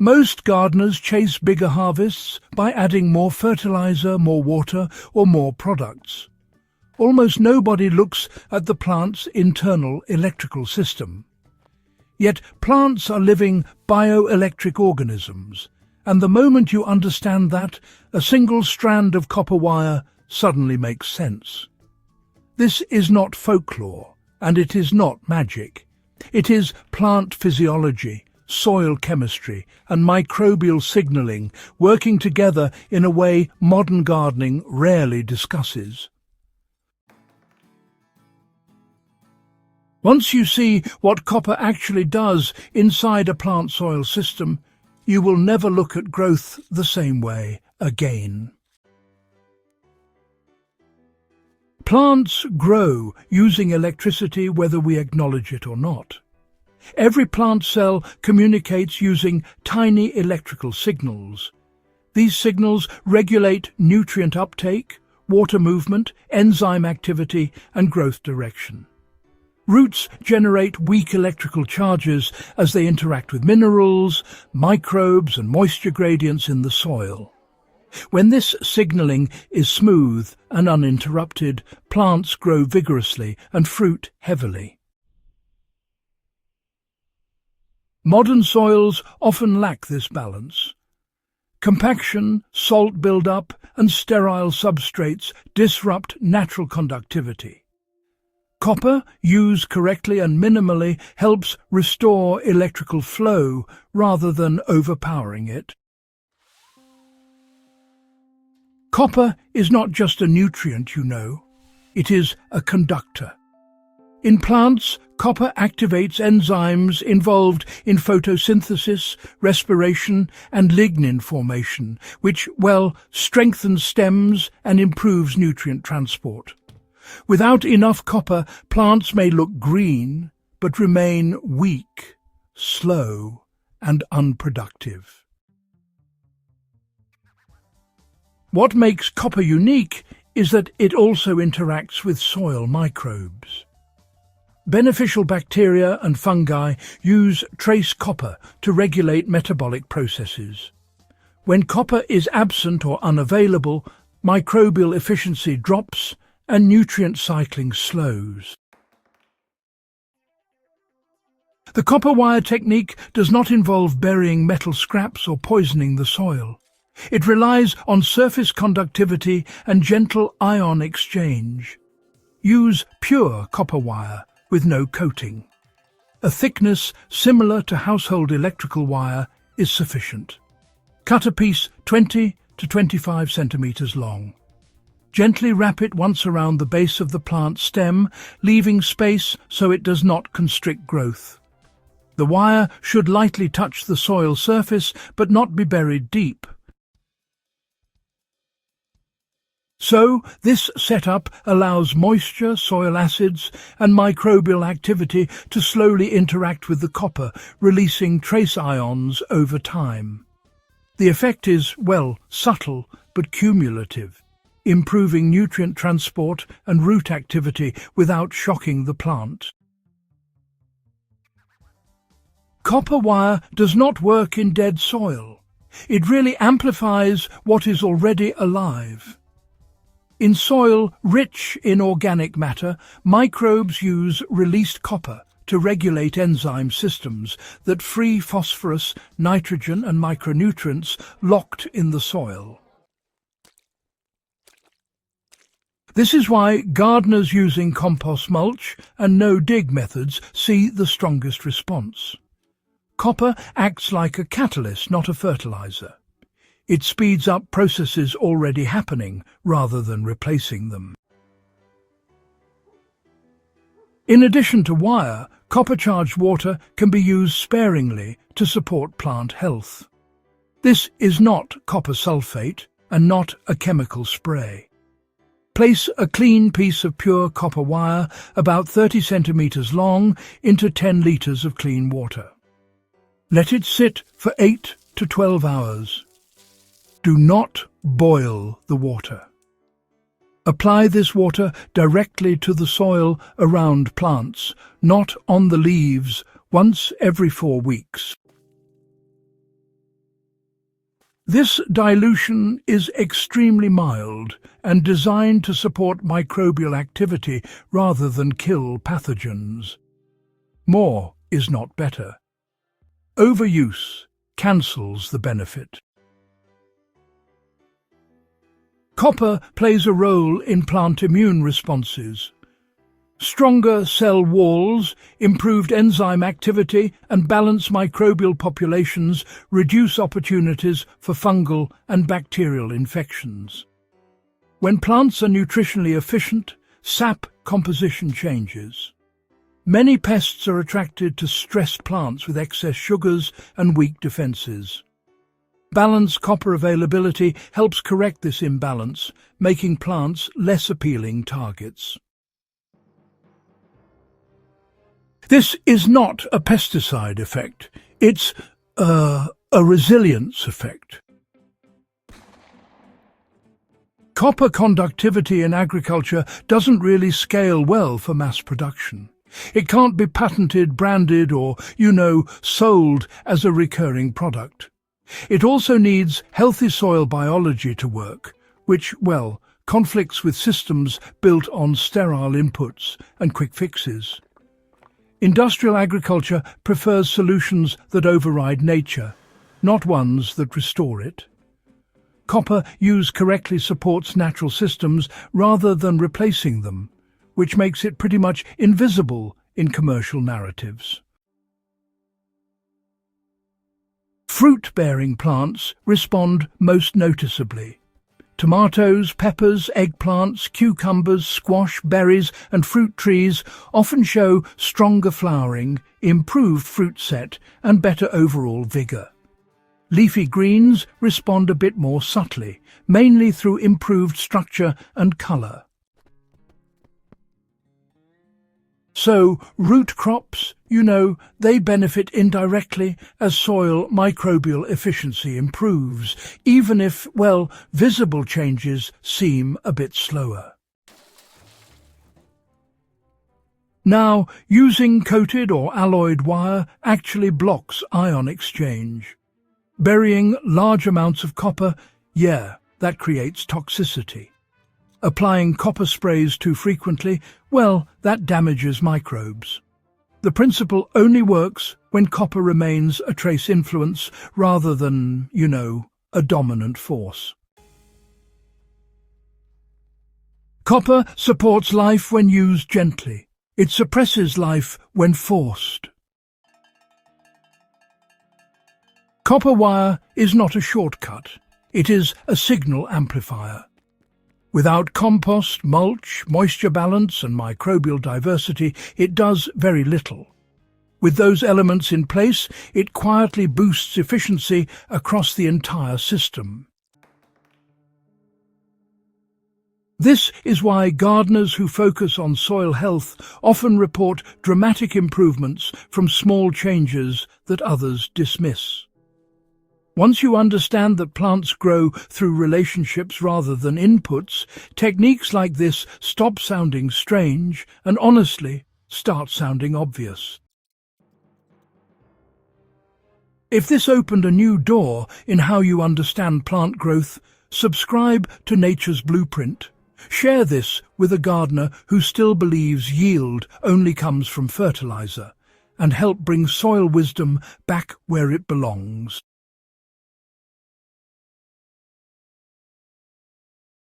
Most gardeners chase bigger harvests by adding more fertilizer, more water, or more products. Almost nobody looks at the plant's internal electrical system. Yet plants are living bioelectric organisms, and the moment you understand that, a single strand of copper wire suddenly makes sense. This is not folklore, and it is not magic. It is plant physiology, soil chemistry, and microbial signaling working together in a way modern gardening rarely discusses. Once you see what copper actually does inside a plant soil system, you will never look at growth the same way again. Plants grow using electricity whether we acknowledge it or not. Every plant cell communicates using tiny electrical signals. These signals regulate nutrient uptake, water movement, enzyme activity, and growth direction. Roots generate weak electrical charges as they interact with minerals, microbes, and moisture gradients in the soil. When this signaling is smooth and uninterrupted, plants grow vigorously and fruit heavily. Modern soils often lack this balance. Compaction, salt buildup, and sterile substrates disrupt natural conductivity. Copper, used correctly and minimally, helps restore electrical flow rather than overpowering it. Copper is not just a nutrient, you know. It is a conductor. In plants, copper activates enzymes involved in photosynthesis, respiration, and lignin formation, which, strengthens stems and improves nutrient transport. Without enough copper, plants may look green, but remain weak, slow, and unproductive. What makes copper unique is that it also interacts with soil microbes. Beneficial bacteria and fungi use trace copper to regulate metabolic processes. When copper is absent or unavailable, microbial efficiency drops and nutrient cycling slows. The copper wire technique does not involve burying metal scraps or poisoning the soil. It relies on surface conductivity and gentle ion exchange. Use pure copper wire with no coating. A thickness similar to household electrical wire is sufficient. Cut a piece 20 to 25 centimeters long. Gently wrap it once around the base of the plant stem, leaving space so it does not constrict growth. The wire should lightly touch the soil surface but not be buried deep. So, this setup allows moisture, soil acids, and microbial activity to slowly interact with the copper, releasing trace ions over time. The effect is, subtle but cumulative, improving nutrient transport and root activity without shocking the plant. Copper wire does not work in dead soil. It really amplifies what is already alive. In soil rich in organic matter, microbes use released copper to regulate enzyme systems that free phosphorus, nitrogen and micronutrients locked in the soil. This is why gardeners using compost mulch and no-dig methods see the strongest response. Copper acts like a catalyst, not a fertilizer. It speeds up processes already happening rather than replacing them. In addition to wire, copper-charged water can be used sparingly to support plant health. This is not copper sulfate and not a chemical spray. Place a clean piece of pure copper wire, about 30 centimeters long, into 10 liters of clean water. Let it sit for 8 to 12 hours. Do not boil the water. Apply this water directly to the soil around plants, not on the leaves, once every 4 weeks. This dilution is extremely mild and designed to support microbial activity rather than kill pathogens. More is not better. Overuse cancels the benefit. Copper plays a role in plant immune responses. Stronger cell walls, improved enzyme activity, and balanced microbial populations reduce opportunities for fungal and bacterial infections. When plants are nutritionally efficient, sap composition changes. Many pests are attracted to stressed plants with excess sugars and weak defenses. Balanced copper availability helps correct this imbalance, making plants less appealing targets. This is not a pesticide effect, it's a resilience effect. Copper conductivity in agriculture doesn't really scale well for mass production. It can't be patented, branded, or, sold as a recurring product. It also needs healthy soil biology to work, which, conflicts with systems built on sterile inputs and quick fixes. Industrial agriculture prefers solutions that override nature, not ones that restore it. Copper used correctly supports natural systems rather than replacing them, which makes it pretty much invisible in commercial narratives. Fruit-bearing plants respond most noticeably. Tomatoes, peppers, eggplants, cucumbers, squash, berries and fruit trees often show stronger flowering, improved fruit set and better overall vigour. Leafy greens respond a bit more subtly, mainly through improved structure and colour. So, root crops, they benefit indirectly as soil microbial efficiency improves, even if, visible changes seem a bit slower. Now, using coated or alloyed wire actually blocks ion exchange. Burying large amounts of copper, that creates toxicity. Applying copper sprays too frequently, that damages microbes. The principle only works when copper remains a trace influence rather than, a dominant force. Copper supports life when used gently. It suppresses life when forced. Copper wire is not a shortcut. It is a signal amplifier. Without compost, mulch, moisture balance and microbial diversity, it does very little. With those elements in place, it quietly boosts efficiency across the entire system. This is why gardeners who focus on soil health often report dramatic improvements from small changes that others dismiss. Once you understand that plants grow through relationships rather than inputs, techniques like this stop sounding strange and honestly start sounding obvious. If this opened a new door in how you understand plant growth, subscribe to Nature's Blueprint. Share this with a gardener who still believes yield only comes from fertilizer, and help bring soil wisdom back where it belongs.